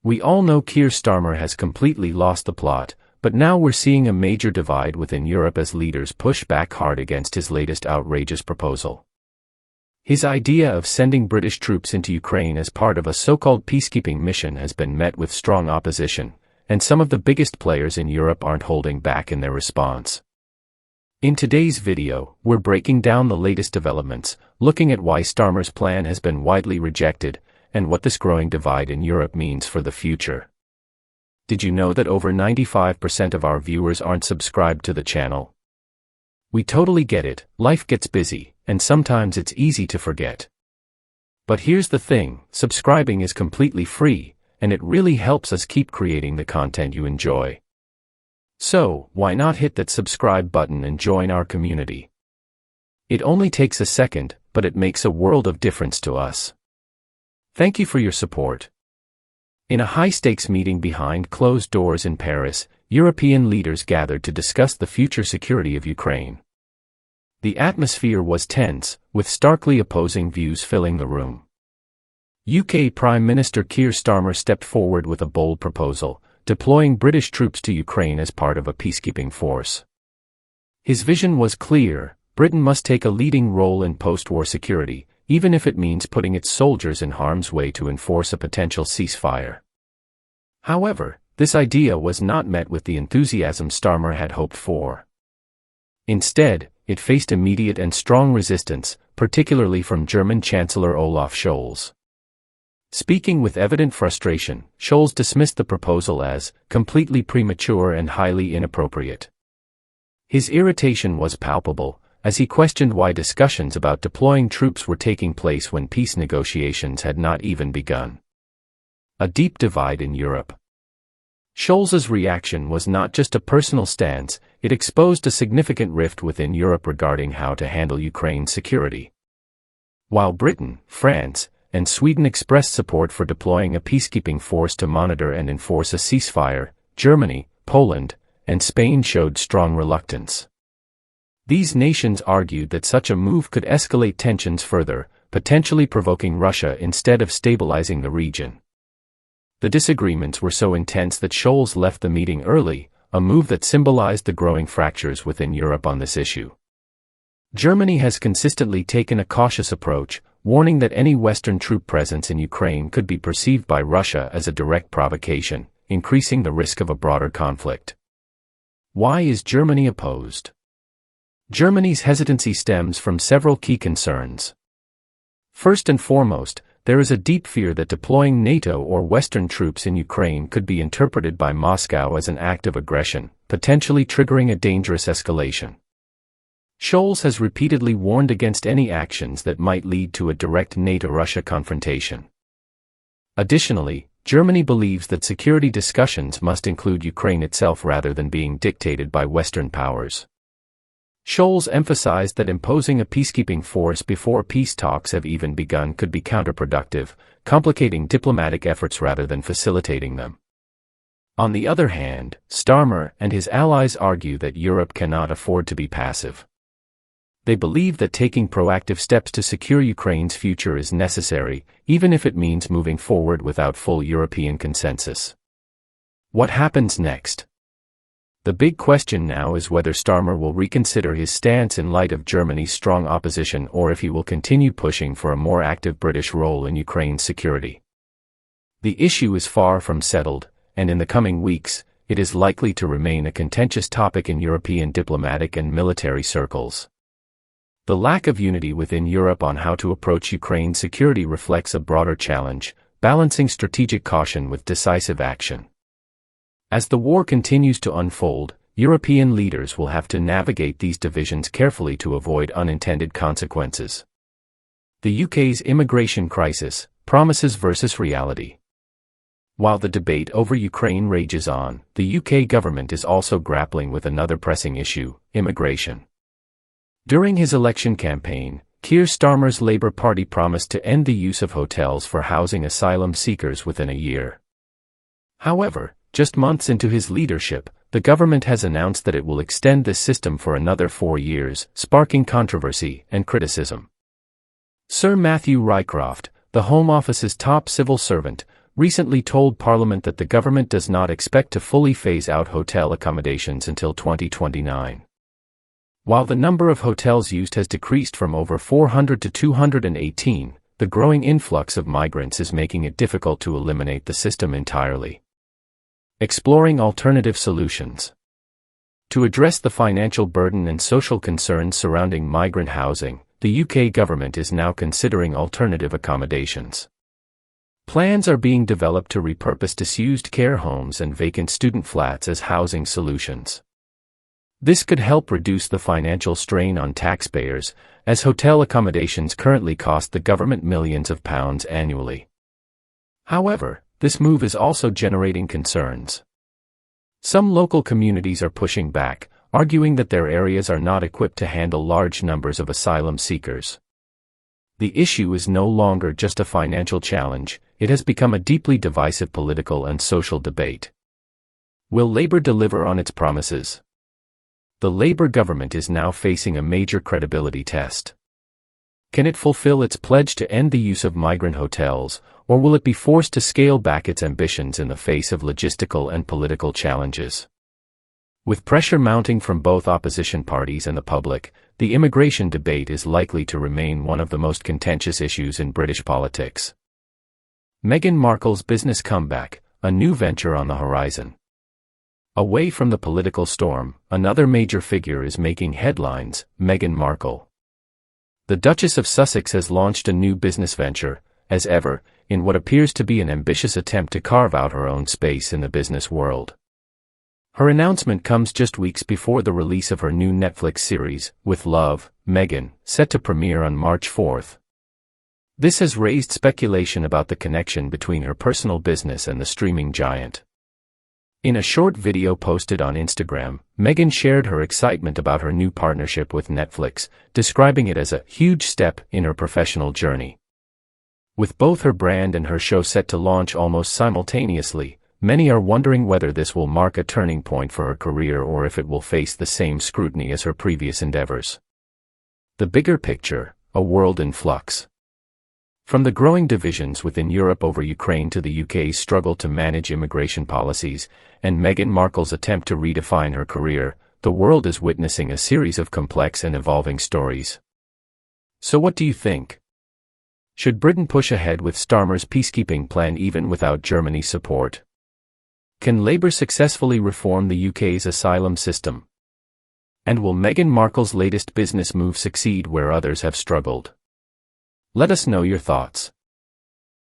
We all know Keir Starmer has completely lost the plot, but now we're seeing a major divide within Europe as leaders push back hard against his latest outrageous proposal. His idea of sending British troops into Ukraine as part of a so-called peacekeeping mission has been met with strong opposition, and some of the biggest players in Europe aren't holding back in their response. In today's video, we're breaking down the latest developments, looking at why Starmer's plan has been widely rejected, and what this growing divide in Europe means for the future. Did you know that over 95% of our viewers aren't subscribed to the channel? We totally get it, life gets busy, and sometimes it's easy to forget. But here's the thing, subscribing is completely free, and it really helps us keep creating the content you enjoy. So, why not hit that subscribe button and join our community? It only takes a second, but it makes a world of difference to us. Thank you for your support. In a high-stakes meeting behind closed doors in Paris, European leaders gathered to discuss the future security of Ukraine. The atmosphere was tense, with starkly opposing views filling the room. UK Prime Minister Keir Starmer stepped forward with a bold proposal, deploying British troops to Ukraine as part of a peacekeeping force. His vision was clear: Britain must take a leading role in post-war security, even if it means putting its soldiers in harm's way to enforce a potential ceasefire. However, this idea was not met with the enthusiasm Starmer had hoped for. Instead, it faced immediate and strong resistance, particularly from German Chancellor Olaf Scholz. Speaking with evident frustration, Scholz dismissed the proposal as completely premature and highly inappropriate. His irritation was palpable, as he questioned why discussions about deploying troops were taking place when peace negotiations had not even begun. A deep divide in Europe. Scholz's reaction was not just a personal stance, it exposed a significant rift within Europe regarding how to handle Ukraine's security. While Britain, France, and Sweden expressed support for deploying a peacekeeping force to monitor and enforce a ceasefire, Germany, Poland, and Spain showed strong reluctance. These nations argued that such a move could escalate tensions further, potentially provoking Russia instead of stabilizing the region. The disagreements were so intense that Scholz left the meeting early, a move that symbolized the growing fractures within Europe on this issue. Germany has consistently taken a cautious approach, warning that any Western troop presence in Ukraine could be perceived by Russia as a direct provocation, increasing the risk of a broader conflict. Why is Germany opposed? Germany's hesitancy stems from several key concerns. First and foremost, there is a deep fear that deploying NATO or Western troops in Ukraine could be interpreted by Moscow as an act of aggression, potentially triggering a dangerous escalation. Scholz has repeatedly warned against any actions that might lead to a direct NATO-Russia confrontation. Additionally, Germany believes that security discussions must include Ukraine itself rather than being dictated by Western powers. Scholz emphasized that imposing a peacekeeping force before peace talks have even begun could be counterproductive, complicating diplomatic efforts rather than facilitating them. On the other hand, Starmer and his allies argue that Europe cannot afford to be passive. They believe that taking proactive steps to secure Ukraine's future is necessary, even if it means moving forward without full European consensus. What happens next? The big question now is whether Starmer will reconsider his stance in light of Germany's strong opposition or if he will continue pushing for a more active British role in Ukraine's security. The issue is far from settled, and in the coming weeks, it is likely to remain a contentious topic in European diplomatic and military circles. The lack of unity within Europe on how to approach Ukraine's security reflects a broader challenge, balancing strategic caution with decisive action. As the war continues to unfold, European leaders will have to navigate these divisions carefully to avoid unintended consequences. The UK's immigration crisis, promises versus reality. While the debate over Ukraine rages on, the UK government is also grappling with another pressing issue: immigration. During his election campaign, Keir Starmer's Labour Party promised to end the use of hotels for housing asylum seekers within a year. However, just months into his leadership, the government has announced that it will extend this system for another 4 years, sparking controversy and criticism. Sir Matthew Rycroft, the Home Office's top civil servant, recently told Parliament that the government does not expect to fully phase out hotel accommodations until 2029. While the number of hotels used has decreased from over 400 to 218, the growing influx of migrants is making it difficult to eliminate the system entirely. Exploring alternative solutions. To address the financial burden and social concerns surrounding migrant housing, the UK government is now considering alternative accommodations. Plans are being developed to repurpose disused care homes and vacant student flats as housing solutions. This could help reduce the financial strain on taxpayers, as hotel accommodations currently cost the government millions of pounds annually. However, this move is also generating concerns. Some local communities are pushing back, arguing that their areas are not equipped to handle large numbers of asylum seekers. The issue is no longer just a financial challenge, it has become a deeply divisive political and social debate. Will Labour deliver on its promises? The Labour government is now facing a major credibility test. Can it fulfill its pledge to end the use of migrant hotels, or will it be forced to scale back its ambitions in the face of logistical and political challenges? With pressure mounting from both opposition parties and the public, the immigration debate is likely to remain one of the most contentious issues in British politics. Meghan Markle's business comeback, a new venture on the horizon. Away from the political storm, another major figure is making headlines, Meghan Markle. The Duchess of Sussex has launched a new business venture, as ever, in what appears to be an ambitious attempt to carve out her own space in the business world. Her announcement comes just weeks before the release of her new Netflix series, With Love, Meghan, set to premiere on March 4th. This has raised speculation about the connection between her personal business and the streaming giant. In a short video posted on Instagram, Meghan shared her excitement about her new partnership with Netflix, describing it as a huge step in her professional journey. With both her brand and her show set to launch almost simultaneously, many are wondering whether this will mark a turning point for her career or if it will face the same scrutiny as her previous endeavors. The bigger picture, a world in flux. From the growing divisions within Europe over Ukraine to the UK's struggle to manage immigration policies, and Meghan Markle's attempt to redefine her career, the world is witnessing a series of complex and evolving stories. So what do you think? Should Britain push ahead with Starmer's peacekeeping plan even without Germany's support? Can Labour successfully reform the UK's asylum system? And will Meghan Markle's latest business move succeed where others have struggled? Let us know your thoughts.